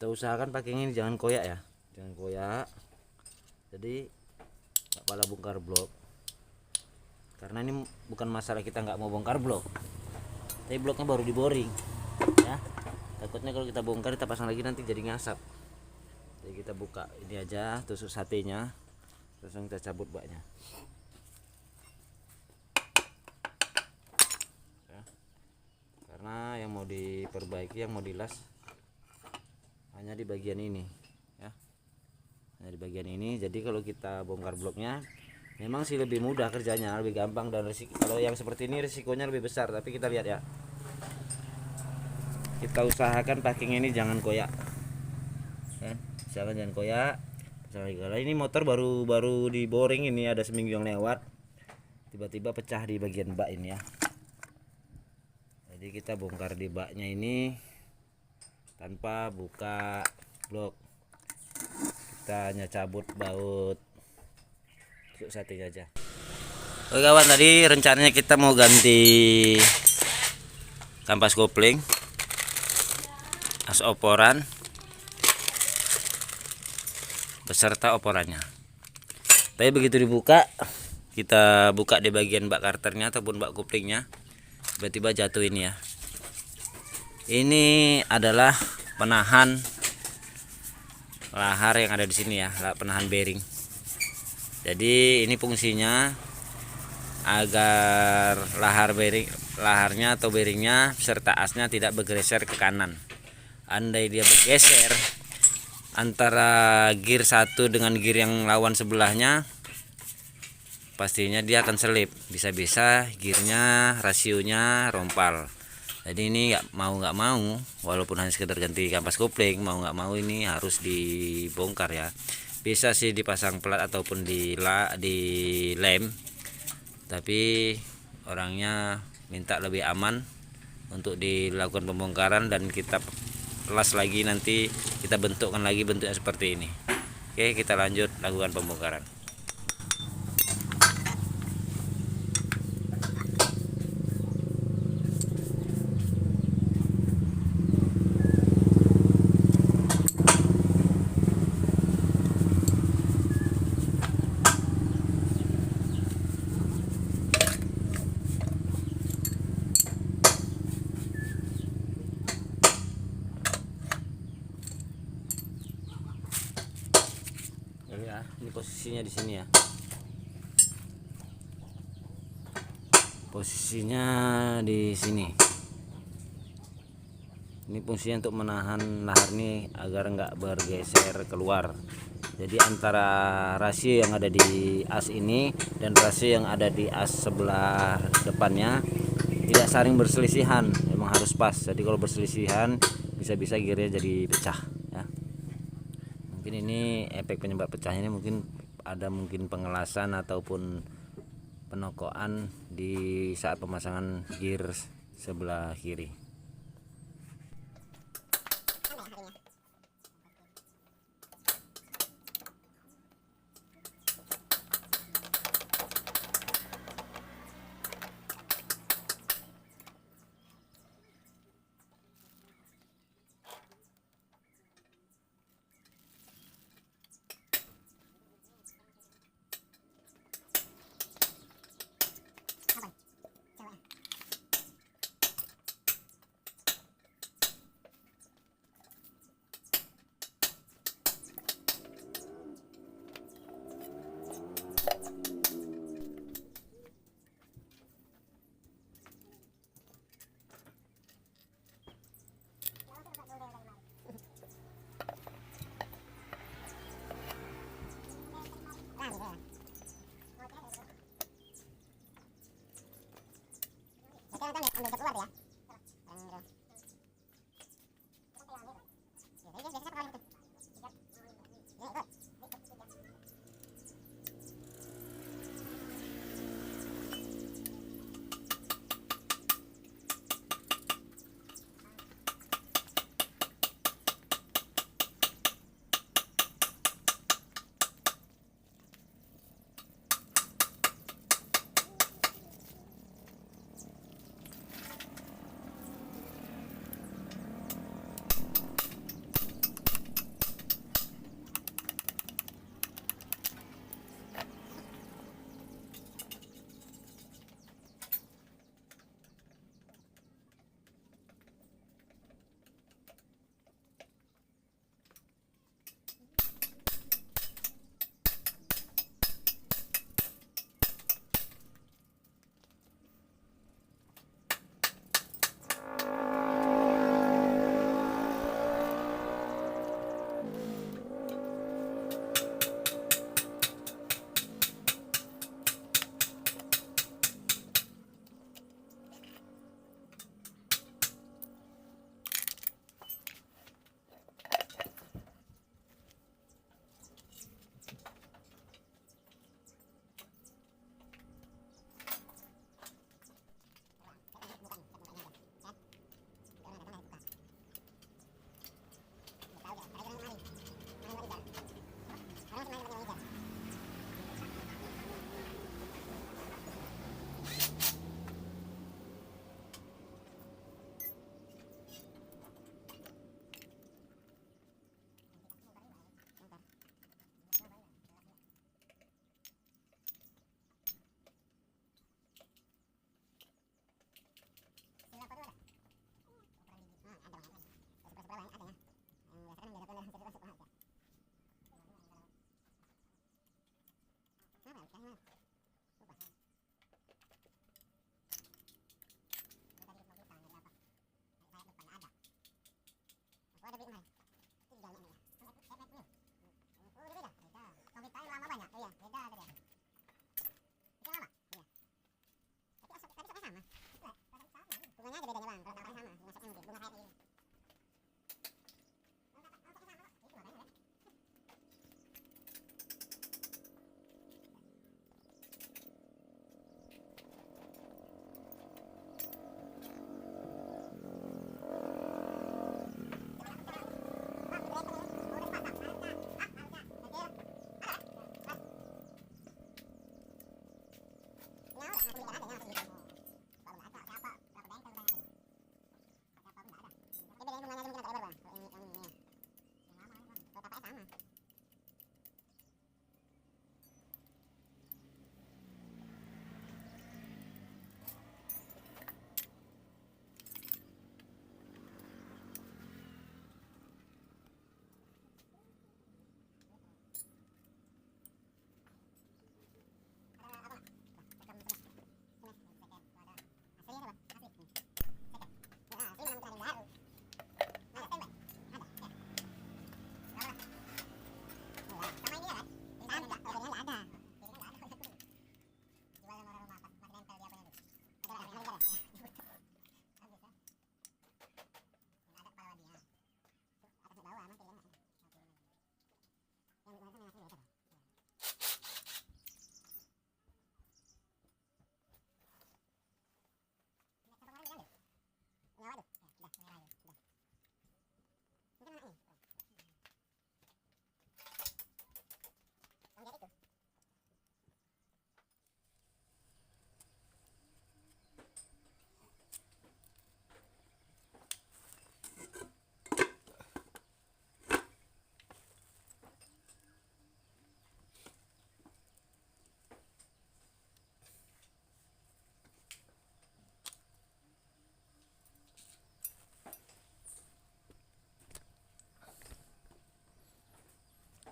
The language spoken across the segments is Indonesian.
Kita usahakan pakai ini, jangan koyak ya, jangan koyak. Jadi nggak pala bongkar blok, karena ini bukan masalah kita nggak mau bongkar blok, tapi bloknya baru di boring ya. Takutnya kalau kita bongkar kita pasang lagi nanti jadi ngasap. Jadi kita buka ini aja, tusuk satenya, terus kita cabut baknya ya. Karena yang mau diperbaiki, yang mau dilas hanya di bagian ini ya, hanya di bagian ini. Jadi kalau kita bongkar bloknya memang sih lebih mudah kerjanya, lebih gampang, dan kalau yang seperti ini risikonya lebih besar. Tapi kita lihat ya, kita usahakan packing ini jangan koyak kan, usahakan jangan koyak. Kalau ini motor baru di boring, ini ada seminggu yang lewat, tiba-tiba pecah di bagian bak ini ya. Jadi kita bongkar di baknya ini tanpa buka blok, kita hanya cabut baut tusuk sate aja. Oke kawan, tadi rencananya kita mau ganti kampas kopling, as oporan beserta oporannya. Tapi begitu dibuka, kita buka di bagian bak karternya ataupun bak koplingnya, tiba-tiba jatuh ini ya. Ini adalah penahan lahar yang ada di sini ya, penahan bearing. Jadi ini fungsinya agar laharnya atau bearingnya serta asnya tidak bergeser ke kanan. Andai dia bergeser antara gear satu dengan gear yang lawan sebelahnya, pastinya dia akan selip, bisa-bisa gearnya, rasionya rompal. Jadi ini nggak mau, walaupun hanya sekedar ganti kampas kopling, mau nggak mau ini harus dibongkar ya. Bisa sih dipasang plat ataupun di lem, tapi orangnya minta lebih aman untuk dilakukan pembongkaran, dan kita las lagi, nanti kita bentukkan lagi bentuknya seperti ini. Oke, kita lanjut lakukan pembongkaran. Ya, ini posisinya di sini ya. Posisinya di sini. Ini fungsinya untuk menahan lahar ini agar nggak bergeser keluar. Jadi antara rasio yang ada di as ini dan rasio yang ada di as sebelah depannya tidak saling berselisihan, memang harus pas. Jadi kalau berselisihan bisa-bisa gearnya jadi pecah ya. Mungkin ini efek penyebab pecahnya ini mungkin pengelasan ataupun penokoan di saat pemasangan gear sebelah kiri.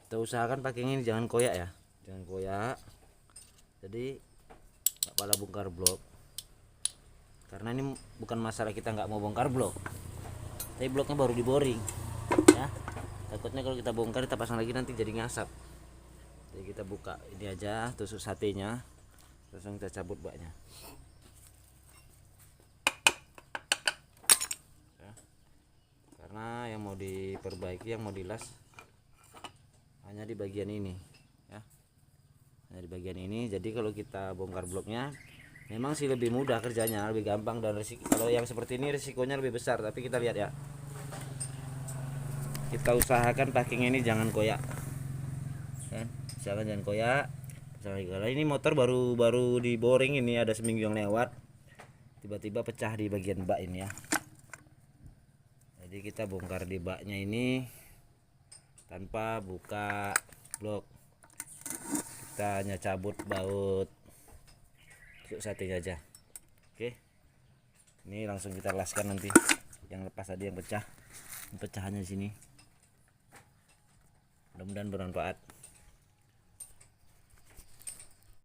Kita usahakan pakai ini, jangan koyak ya, jangan koyak. Jadi nggak pala bongkar blok, karena ini bukan masalah kita nggak mau bongkar blok, tapi bloknya baru di boring ya. Takutnya kalau kita bongkar kita pasang lagi nanti jadi ngasap. Jadi kita buka ini aja tusuk satenya, langsung kita cabut baknya ya. Karena yang mau diperbaiki, yang mau dilas hanya di bagian ini ya, hanya di bagian ini. Jadi kalau kita bongkar bloknya memang sih lebih mudah kerjanya, lebih gampang, dan kalau yang seperti ini risikonya lebih besar. Tapi kita lihat ya, kita usahakan packingnya ini jangan koyak kan, usahakan jangan koyak. Karena ini motor baru di boring, ini ada seminggu yang lewat, tiba-tiba pecah di bagian bak ini ya. Jadi kita bongkar di baknya ini tanpa buka blok, kita hanya cabut baut tusuk satenya aja. Oke, ini langsung kita laskan nanti yang lepas tadi, yang pecah, pecahannya di sini. Mudah-mudahan bermanfaat.